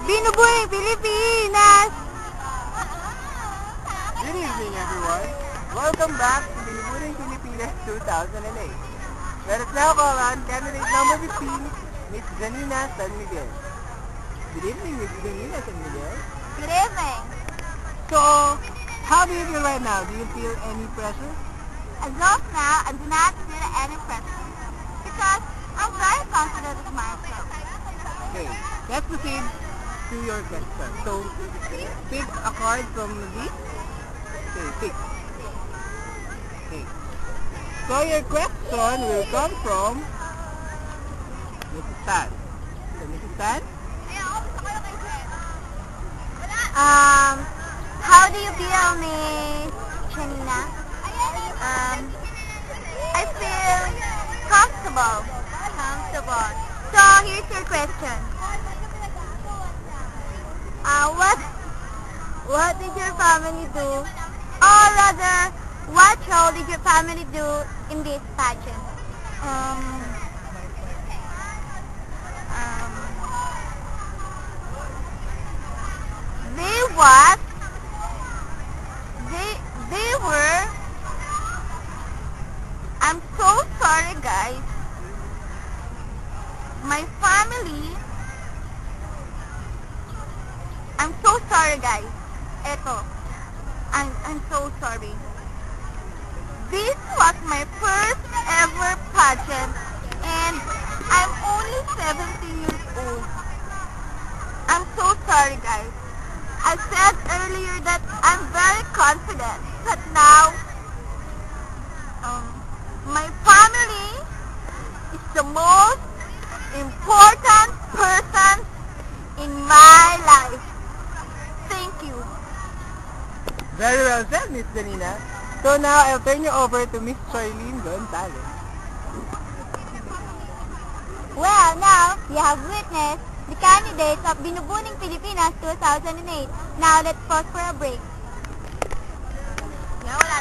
Binubuning Pilipinas! Good evening, everyone. Welcome back to Binubuning Pilipinas 2008. Let us now call on candidate number 15, Miss Janina San Miguel. Good evening, Miss Janina San Miguel. Good evening. So, how do you feel right now? Do you feel any pressure? As of now, I do not feel any pressure because I'm very confident of myself. Okay, let's proceed to your question. So, pick a card from this. Okay, pick. Okay. So your question will come from Mrs. Tan. So Mrs. Tan? How do you feel, Miss Janina? I feel comfortable. So here's your question. What did your family do? Or rather, what role did your family do in this pageant? They were, I'm so sorry guys, my family, I'm so sorry guys, eto, I'm so sorry. This was my first ever pageant and I'm only 17 years old. I'm so sorry guys. I said earlier that I'm very confident, but now my family is the most important person in my life. Thank you. Very well said, Miss Janina. So now I'll turn you over to Miss Charlene Gonzalez. Well, now you have witnessed the candidates of Binubuning Pilipinas 2008. Now let's pause for a break. Wala